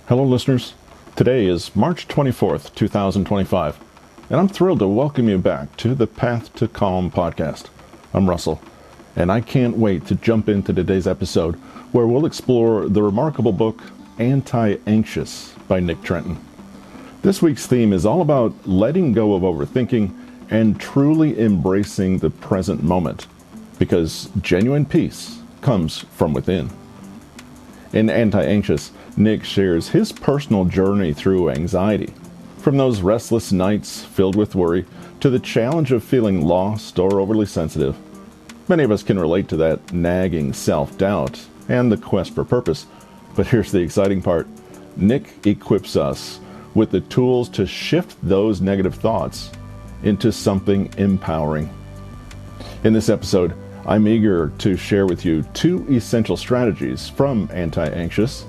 Hello, listeners. Today is March 24th, 2025, and I'm thrilled to welcome you back to the Path to Calm podcast. I'm Russell, and I can't wait to jump into today's episode where we'll explore the remarkable book Anti-Anxious by Nick Trenton. This week's theme is all about letting go of overthinking and truly embracing the present moment, because genuine peace comes from within. In Anti-Anxious, Nick shares his personal journey through anxiety, from those restless nights filled with worry to the challenge of feeling lost or overly sensitive. Many of us can relate to that nagging self-doubt and the quest for purpose, but here's the exciting part. Nick equips us with the tools to shift those negative thoughts into something empowering. In this episode, I'm eager to share with you two essential strategies from Anti-Anxious: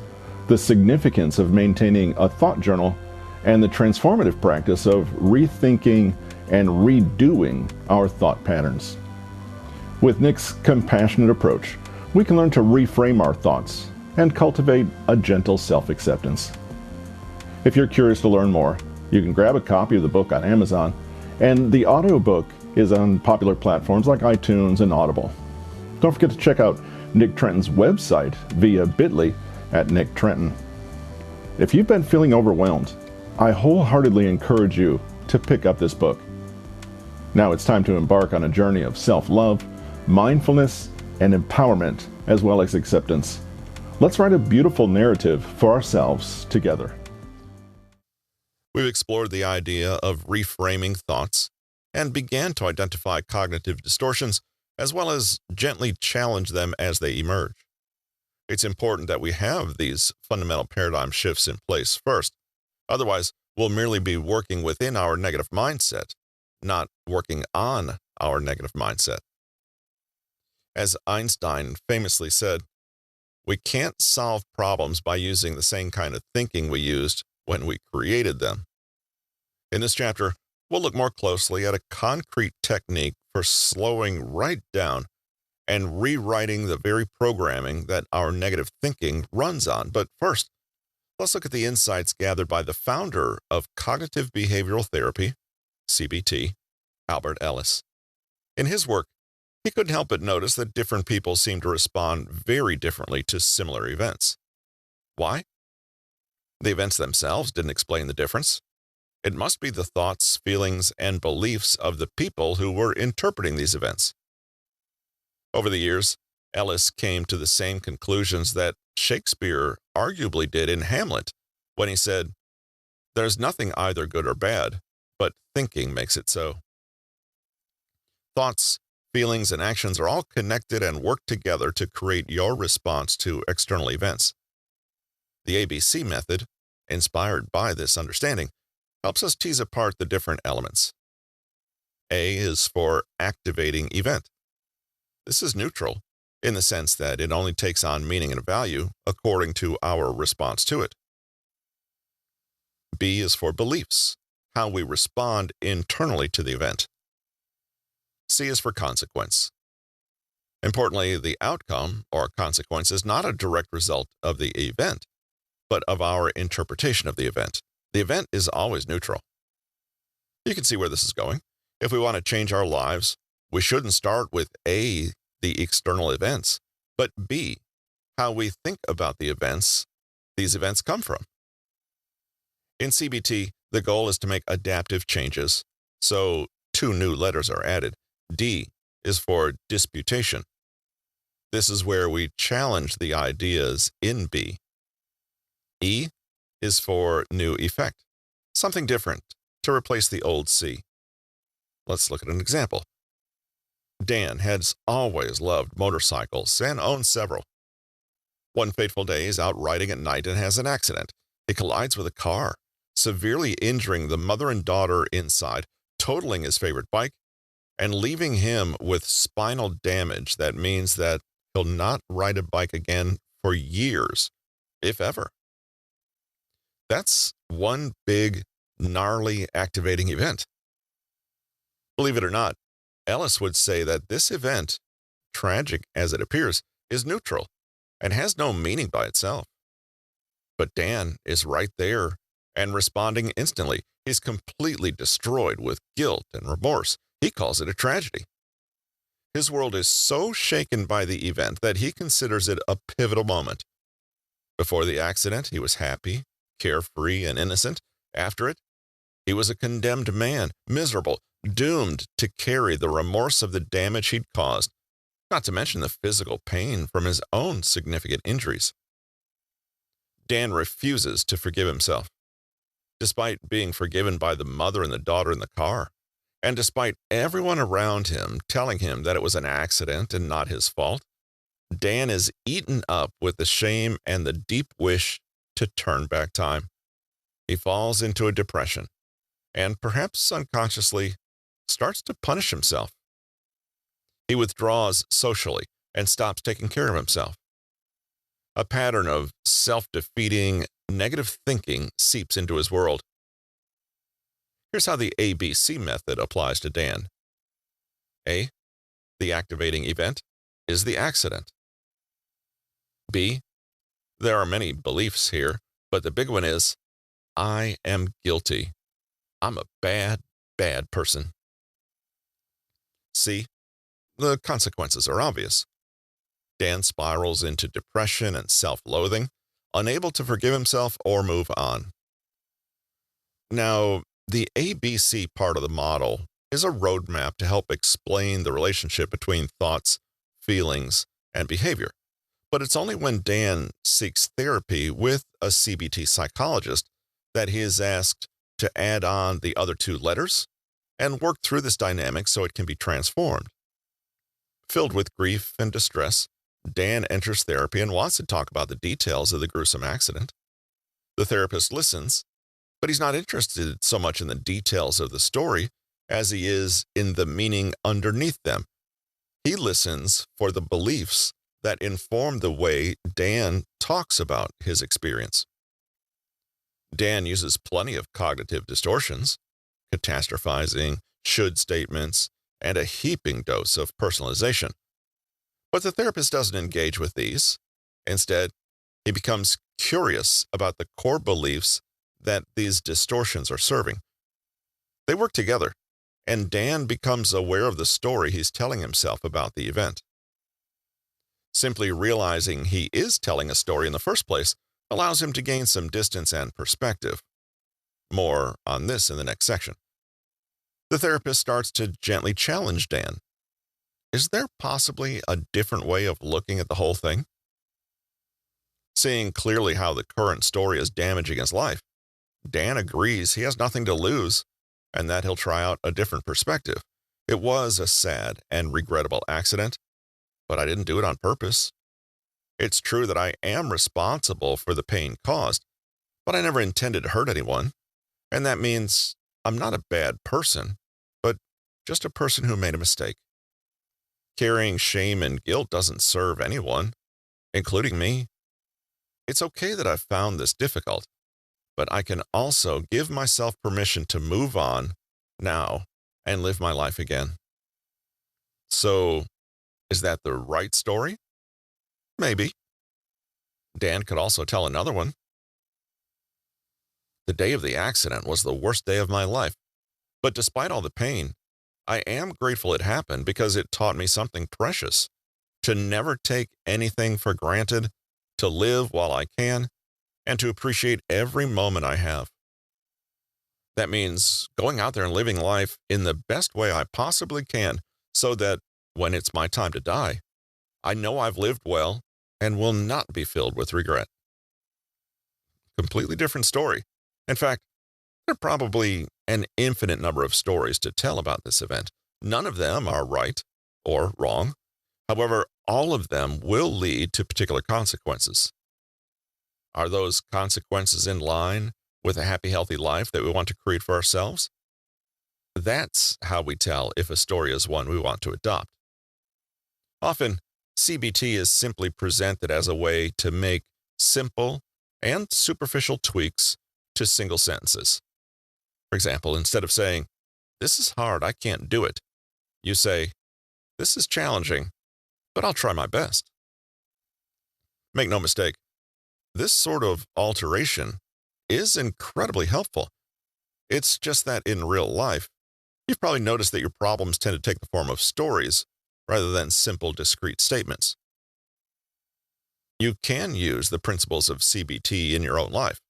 the significance of maintaining a thought journal and the transformative practice of rethinking and redoing our thought patterns. With Nick's compassionate approach, we can learn to reframe our thoughts and cultivate a gentle self-acceptance. If you're curious to learn more, you can grab a copy of the book on Amazon, and the audiobook is on popular platforms like iTunes and Audible. Don't forget to check out Nick Trenton's website via bit.ly at Nick Trenton. If you've been feeling overwhelmed, I wholeheartedly encourage you to pick up this book. Now it's time to embark on a journey of self-love, mindfulness, and empowerment, as well as acceptance. Let's write a beautiful narrative for ourselves together. We've explored the idea of reframing thoughts and began to identify cognitive distortions as well as gently challenge them as they emerge. It's important that we have these fundamental paradigm shifts in place first. Otherwise, we'll merely be working within our negative mindset, not working on our negative mindset. As Einstein famously said, we can't solve problems by using the same kind of thinking we used when we created them. In this chapter, we'll look more closely at a concrete technique for slowing right down and rewriting the very programming that our negative thinking runs on. But first, let's look at the insights gathered by the founder of cognitive behavioral therapy, CBT, Albert Ellis. In his work, he couldn't help but notice that different people seem to respond very differently to similar events. Why? The events themselves didn't explain the difference. It must be the thoughts, feelings, and beliefs of the people who were interpreting these events. Over the years, Ellis came to the same conclusions that Shakespeare arguably did in Hamlet when he said, "There's nothing either good or bad, but thinking makes it so." Thoughts, feelings, and actions are all connected and work together to create your response to external events. The ABC method, inspired by this understanding, helps us tease apart the different elements. A is for activating event. This is neutral in the sense that it only takes on meaning and value according to our response to it. B is for beliefs, how we respond internally to the event. C is for consequence. Importantly, the outcome or consequence is not a direct result of the event, but of our interpretation of the event. The event is always neutral. You can see where this is going. If we want to change our lives, we shouldn't start with A, the external events, but B, how we think about the events these events come from. In CBT, the goal is to make adaptive changes, so two new letters are added. D is for disputation. This is where we challenge the ideas in B. E is for new effect, something different to replace the old C. Let's look at an example. Dan has always loved motorcycles and owns several. One fateful day, he's out riding at night and has an accident. He collides with a car, severely injuring the mother and daughter inside, totaling his favorite bike, and leaving him with spinal damage that means that he'll not ride a bike again for years, if ever. That's one big, gnarly activating event. Believe it or not, Ellis would say that this event, tragic as it appears, is neutral and has no meaning by itself. But Dan is right there and responding instantly. He's completely destroyed with guilt and remorse. He calls it a tragedy. His world is so shaken by the event that he considers it a pivotal moment. Before the accident, he was happy, carefree, and innocent. After it, he was a condemned man, miserable, doomed to carry the remorse of the damage he'd caused, not to mention the physical pain from his own significant injuries. Dan refuses to forgive himself, despite being forgiven by the mother and the daughter in the car, and despite everyone around him telling him that it was an accident and not his fault. Dan is eaten up with the shame and the deep wish to turn back time. He falls into a depression and, perhaps unconsciously, starts to punish himself. He withdraws socially and stops taking care of himself. A pattern of self-defeating, negative thinking seeps into his world. Here's how the ABC method applies to Dan. A, the activating event is the accident. B, there are many beliefs here, but the big one is, I am guilty. I'm a bad, bad person. C, the consequences are obvious. Dan spirals into depression and self-loathing, unable to forgive himself or move on. Now, the ABC part of the model is a roadmap to help explain the relationship between thoughts, feelings, and behavior. But it's only when Dan seeks therapy with a CBT psychologist that he is asked to add on the other two letters and work through this dynamic so it can be transformed. Filled with grief and distress, Dan enters therapy and wants to talk about the details of the gruesome accident. The therapist listens, but he's not interested so much in the details of the story as he is in the meaning underneath them. He listens for the beliefs that inform the way Dan talks about his experience. Dan uses plenty of cognitive distortions, catastrophizing, should statements, and a heaping dose of personalization. But the therapist doesn't engage with these. Instead, he becomes curious about the core beliefs that these distortions are serving. They work together, and Dan becomes aware of the story he's telling himself about the event. Simply realizing he is telling a story in the first place allows him to gain some distance and perspective. More on this in the next section. The therapist starts to gently challenge Dan. Is there possibly a different way of looking at the whole thing? Seeing clearly how the current story is damaging his life, Dan agrees he has nothing to lose and that he'll try out a different perspective. It was a sad and regrettable accident, but I didn't do it on purpose. It's true that I am responsible for the pain caused, but I never intended to hurt anyone, and that means I'm not a bad person, but just a person who made a mistake. Carrying shame and guilt doesn't serve anyone, including me. It's okay that I've found this difficult, but I can also give myself permission to move on now and live my life again. So, is that the right story? Maybe. Dan could also tell another one. The day of the accident was the worst day of my life, but despite all the pain, I am grateful it happened because it taught me something precious, to never take anything for granted, to live while I can, and to appreciate every moment I have. That means going out there and living life in the best way I possibly can so that when it's my time to die, I know I've lived well and will not be filled with regret. Completely different story. In fact, there are probably an infinite number of stories to tell about this event. None of them are right or wrong. However, all of them will lead to particular consequences. Are those consequences in line with a happy, healthy life that we want to create for ourselves? That's how we tell if a story is one we want to adopt. Often, CBT is simply presented as a way to make simple and superficial tweaks to single sentences. For example, instead of saying, "This is hard, I can't do it," you say, "This is challenging, but I'll try my best." Make no mistake, This sort of alteration is incredibly helpful. It's just that in real life, you've probably noticed that your problems tend to take the form of stories rather than simple discrete statements. You can use the principles of CBT in your own life.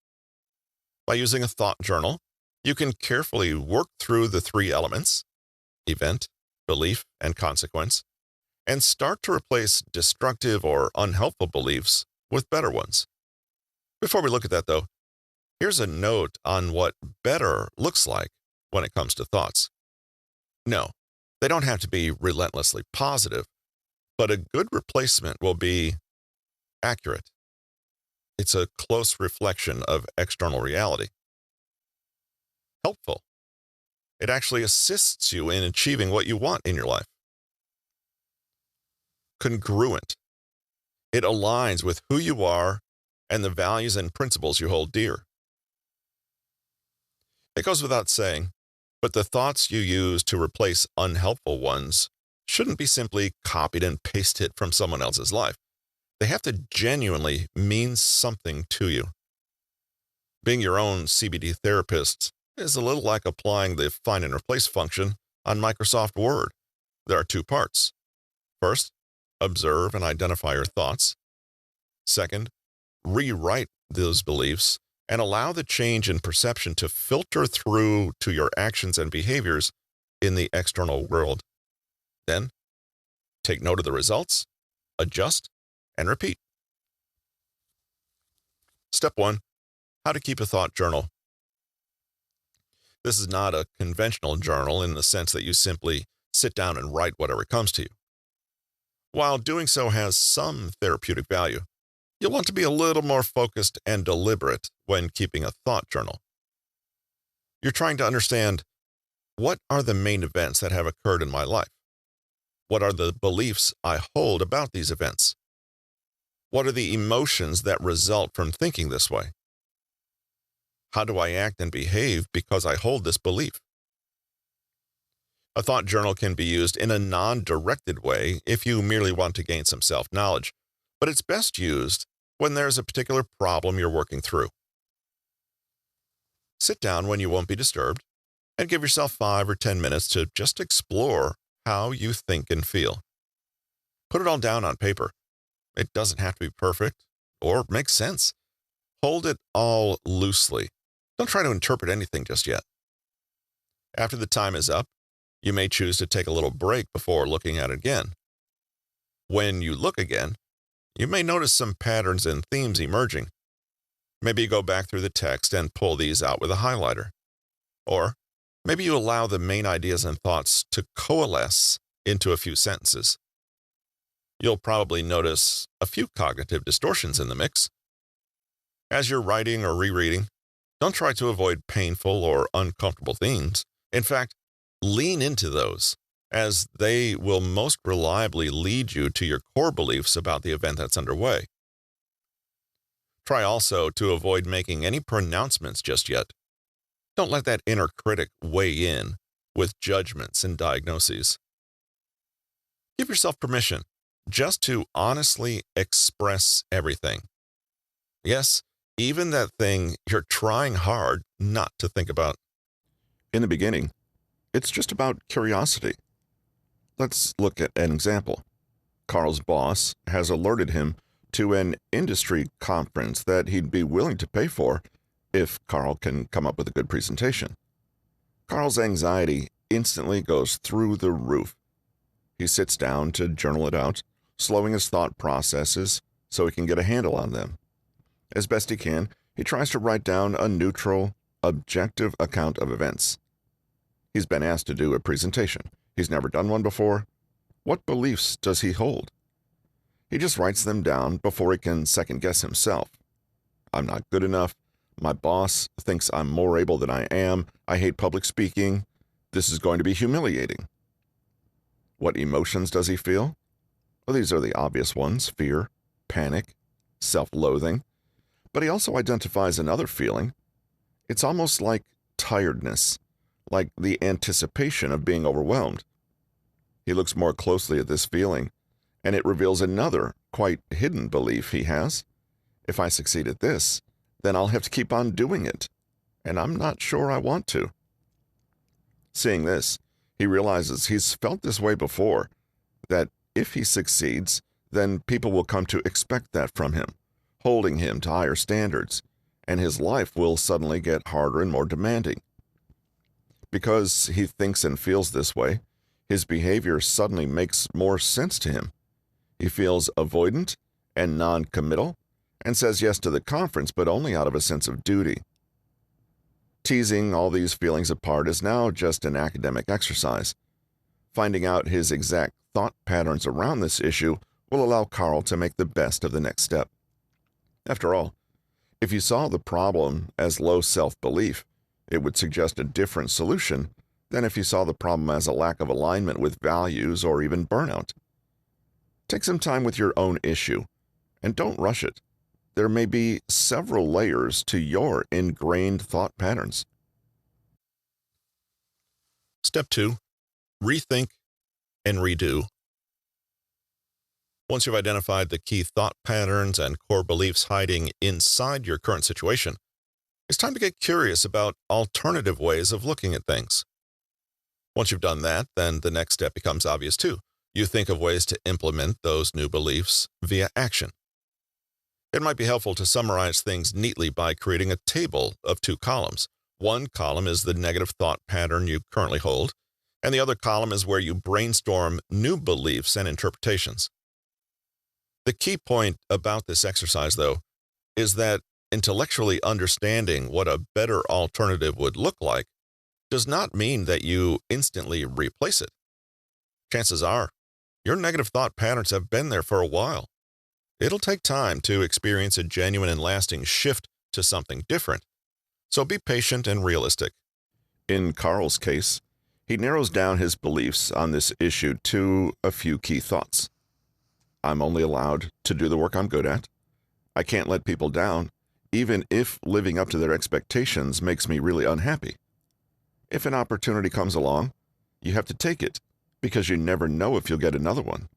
By using a thought journal, you can carefully work through the three elements: event, belief, and consequence, and start to replace destructive or unhelpful beliefs with better ones. Before we look at that, though, here's a note on what better looks like when it comes to thoughts. No, they don't have to be relentlessly positive, but a good replacement will be accurate. It's a close reflection of external reality. Helpful. It actually assists you in achieving what you want in your life. Congruent. It aligns with who you are and the values and principles you hold dear. It goes without saying, but the thoughts you use to replace unhelpful ones shouldn't be simply copied and pasted from someone else's life. They have to genuinely mean something to you. Being your own CBT therapist is a little like applying the find and replace function on Microsoft Word. There are two parts. First, observe and identify your thoughts. Second, rewrite those beliefs and allow the change in perception to filter through to your actions and behaviors in the external world. Then, take note of the results, adjust, and repeat. Step 1. How to keep a thought journal. This is not a conventional journal in the sense that you simply sit down and write whatever comes to you. While doing so has some therapeutic value, you'll want to be a little more focused and deliberate when keeping a thought journal. You're trying to understand, what are the main events that have occurred in my life? What are the beliefs I hold about these events? What are the emotions that result from thinking this way? How do I act and behave because I hold this belief? A thought journal can be used in a non-directed way if you merely want to gain some self-knowledge, but it's best used when there's a particular problem you're working through. Sit down when you won't be disturbed and give yourself 5 or 10 minutes to just explore how you think and feel. Put it all down on paper. It doesn't have to be perfect or make sense. Hold it all loosely. Don't try to interpret anything just yet. After the time is up, you may choose to take a little break before looking at it again. When you look again, you may notice some patterns and themes emerging. Maybe you go back through the text and pull these out with a highlighter. Or maybe you allow the main ideas and thoughts to coalesce into a few sentences. You'll probably notice a few cognitive distortions in the mix. As you're writing or rereading, don't try to avoid painful or uncomfortable themes. In fact, lean into those, as they will most reliably lead you to your core beliefs about the event that's underway. Try also to avoid making any pronouncements just yet. Don't let that inner critic weigh in with judgments and diagnoses. Give yourself permission just to honestly express everything. Yes, even that thing you're trying hard not to think about. In the beginning, it's just about curiosity. Let's look at an example. Carl's boss has alerted him to an industry conference that he'd be willing to pay for if Carl can come up with a good presentation. Carl's anxiety instantly goes through the roof. He sits down to journal it out, slowing his thought processes so he can get a handle on them. As best he can, he tries to write down a neutral, objective account of events. He's been asked to do a presentation. He's never done one before. What beliefs does he hold? He just writes them down before he can second-guess himself. I'm not good enough. My boss thinks I'm more able than I am. I hate public speaking. This is going to be humiliating. What emotions does he feel? Well, these are the obvious ones: fear, panic, self-loathing. But he also identifies another feeling. It's almost like tiredness, like the anticipation of being overwhelmed. He looks more closely at this feeling, and it reveals another, quite hidden belief he has. If I succeed at this, then I'll have to keep on doing it, and I'm not sure I want to. Seeing this, he realizes he's felt this way before, that if he succeeds, then people will come to expect that from him, holding him to higher standards, and his life will suddenly get harder and more demanding. Because he thinks and feels this way, his behavior suddenly makes more sense to him. He feels avoidant and non-committal, and says yes to the conference, but only out of a sense of duty. Teasing all these feelings apart is now just an academic exercise. Finding out his exact thought patterns around this issue will allow Carl to make the best of the next step. After all, if you saw the problem as low self-belief, it would suggest a different solution than if you saw the problem as a lack of alignment with values or even burnout. Take some time with your own issue, and don't rush it. There may be several layers to your ingrained thought patterns. Step 2. Rethink and redo. Once you've identified the key thought patterns and core beliefs hiding inside your current situation, it's time to get curious about alternative ways of looking at things. Once you've done that, then the next step becomes obvious too. You think of ways to implement those new beliefs via action. It might be helpful to summarize things neatly by creating a table of 2 columns. One column is the negative thought pattern you currently hold, and the other column is where you brainstorm new beliefs and interpretations. The key point about this exercise, though, is that intellectually understanding what a better alternative would look like does not mean that you instantly replace it. Chances are, your negative thought patterns have been there for a while. It'll take time to experience a genuine and lasting shift to something different, so be patient and realistic. In Carl's case, he narrows down his beliefs on this issue to a few key thoughts. I'm only allowed to do the work I'm good at. I can't let people down, even if living up to their expectations makes me really unhappy. If an opportunity comes along, you have to take it, because you never know if you'll get another one.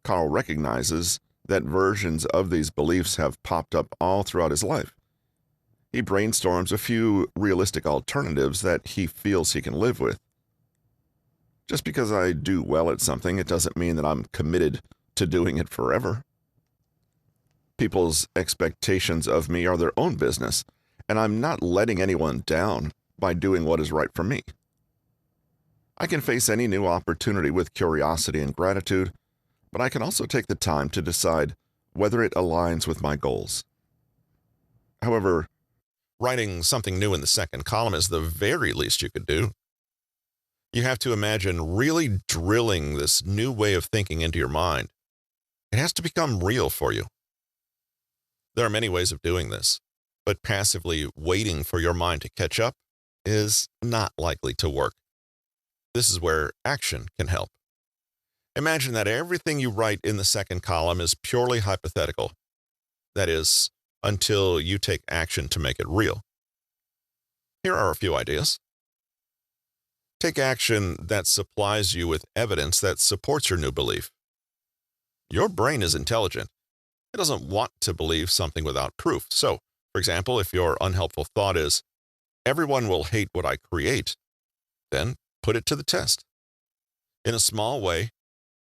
Carl recognizes that versions of these beliefs have popped up all throughout his life. He brainstorms a few realistic alternatives that he feels he can live with. Just because I do well at something, it doesn't mean that I'm committed to doing it forever. People's expectations of me are their own business, and I'm not letting anyone down by doing what is right for me. I can face any new opportunity with curiosity and gratitude, but I can also take the time to decide whether it aligns with my goals. However, writing something new in the second column is the very least you could do. You have to imagine really drilling this new way of thinking into your mind. It has to become real for you. There are many ways of doing this, but passively waiting for your mind to catch up is not likely to work. This is where action can help. Imagine that everything you write in the second column is purely hypothetical. That is, until you take action to make it real. Here are a few ideas. Take action that supplies you with evidence that supports your new belief. Your brain is intelligent. It doesn't want to believe something without proof. So, for example, if your unhelpful thought is, everyone will hate what I create, then put it to the test. In a small way,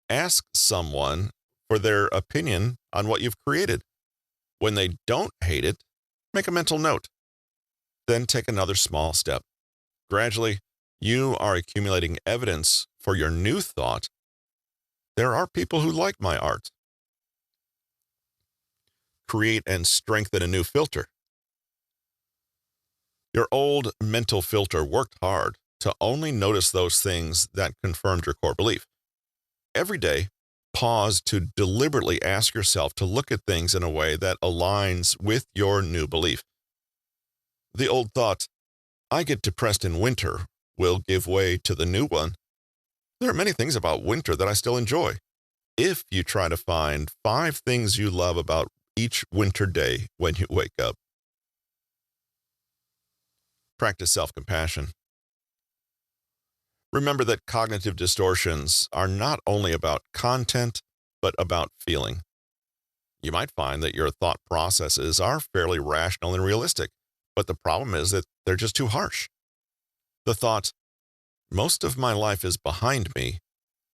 ask someone for their opinion on what you've created. When they don't hate it, make a mental note. Then take another small step. Gradually, you are accumulating evidence for your new thought. There are people who like my art. Create and strengthen a new filter. Your old mental filter worked hard to only notice those things that confirmed your core belief. Every day, pause to deliberately ask yourself to look at things in a way that aligns with your new belief. The old thought, I get depressed in winter, will give way to the new one. There are many things about winter that I still enjoy. If you try to find 5 things you love about each winter day when you wake up. Practice self-compassion. Remember that cognitive distortions are not only about content, but about feeling. You might find that your thought processes are fairly rational and realistic, but the problem is that they're just too harsh. The thought, most of my life is behind me,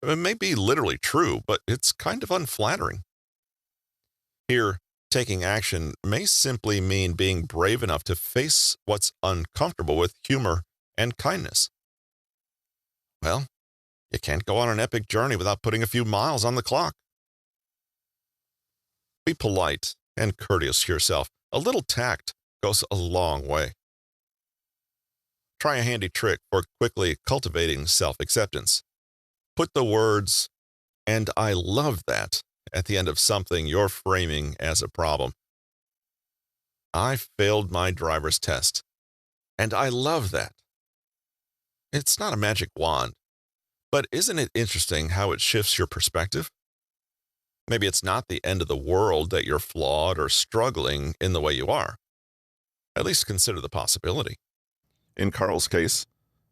it may be literally true, but it's kind of unflattering. Here, taking action may simply mean being brave enough to face what's uncomfortable with humor and kindness. Well, you can't go on an epic journey without putting a few miles on the clock. Be polite and courteous to yourself. A little tact goes a long way. Try a handy trick for quickly cultivating self-acceptance. Put the words, "and I love that," at the end of something you're framing as a problem. I failed my driver's test, and I love that. It's not a magic wand, but isn't it interesting how it shifts your perspective? Maybe it's not the end of the world that you're flawed or struggling in the way you are. At least consider the possibility. In Carl's case,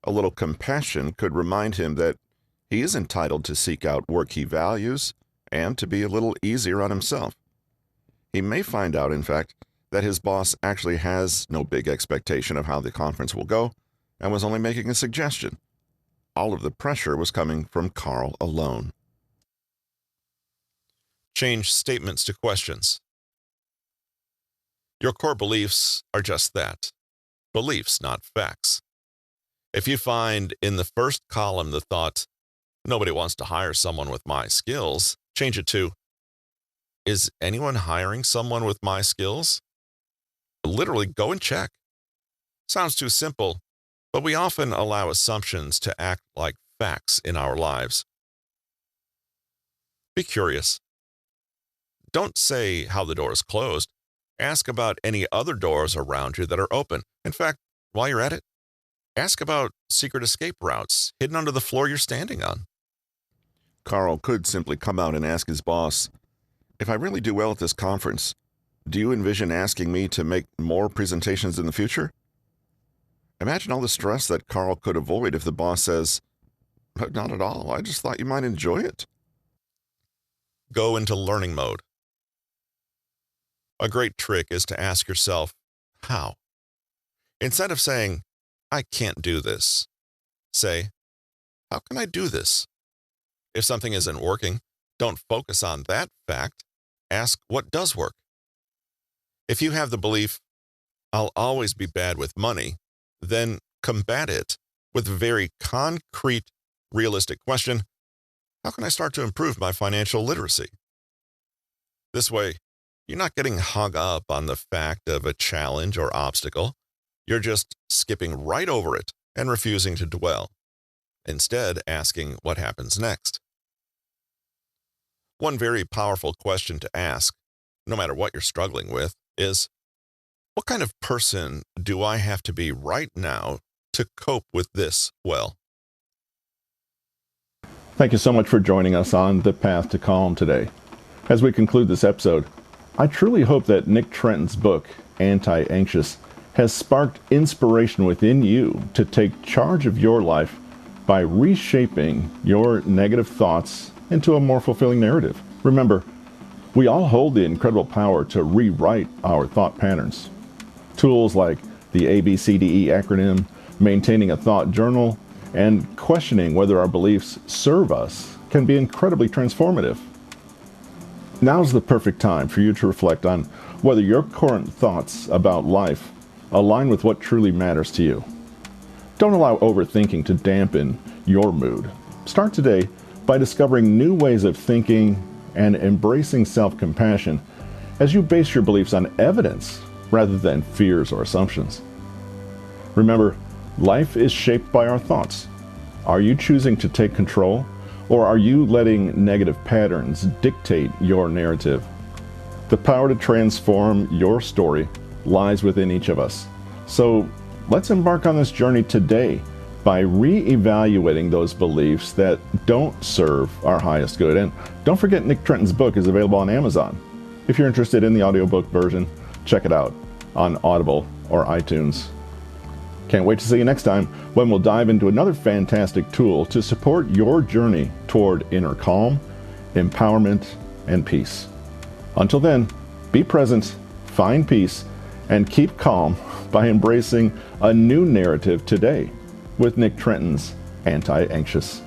a little compassion could remind him that he is entitled to seek out work he values and to be a little easier on himself. He may find out, in fact, that his boss actually has no big expectation of how the conference will go and was only making a suggestion. All of the pressure was coming from Carl alone. Change statements to questions. Your core beliefs are just that, beliefs, not facts. If you find in the first column the thought, "Nobody wants to hire someone with my skills," change it to, "Is anyone hiring someone with my skills?" Literally go and check. Sounds too simple, but we often allow assumptions to act like facts in our lives. Be curious. Don't say how the door is closed. Ask about any other doors around you that are open. In fact, while you're at it, ask about secret escape routes hidden under the floor you're standing on. Carl could simply come out and ask his boss, "If I really do well at this conference, do you envision asking me to make more presentations in the future?" Imagine all the stress that Carl could avoid if the boss says, "Not at all. I just thought you might enjoy it." Go into learning mode. A great trick is to ask yourself, how? Instead of saying, "I can't do this," say, "How can I do this?" If something isn't working, don't focus on that fact. Ask what does work. If you have the belief, "I'll always be bad with money," then combat it with a very concrete, realistic question, "How can I start to improve my financial literacy?" This way, you're not getting hung up on the fact of a challenge or obstacle. You're just skipping right over it and refusing to dwell, instead asking what happens next. One very powerful question to ask, no matter what you're struggling with, is, what kind of person do I have to be right now to cope with this well? Thank you so much for joining us on The Path to Calm today. As we conclude this episode, I truly hope that Nick Trenton's book, Anti-Anxious, has sparked inspiration within you to take charge of your life by reshaping your negative thoughts into a more fulfilling narrative. Remember, we all hold the incredible power to rewrite our thought patterns. Tools like the ABCDE acronym, maintaining a thought journal, and questioning whether our beliefs serve us can be incredibly transformative. Now's the perfect time for you to reflect on whether your current thoughts about life align with what truly matters to you. Don't allow overthinking to dampen your mood. Start today by discovering new ways of thinking and embracing self-compassion as you base your beliefs on evidence rather than fears or assumptions. Remember, life is shaped by our thoughts. Are you choosing to take control, or are you letting negative patterns dictate your narrative? The power to transform your story lies within each of us. So let's embark on this journey today by re-evaluating those beliefs that don't serve our highest good. And don't forget, Nick Trenton's book is available on Amazon. If you're interested in the audiobook version, check it out on Audible or iTunes. Can't wait to see you next time when we'll dive into another fantastic tool to support your journey toward inner calm, empowerment, and peace. Until then, be present, find peace, and keep calm by embracing a new narrative today with Nick Trenton's Anti-Anxious.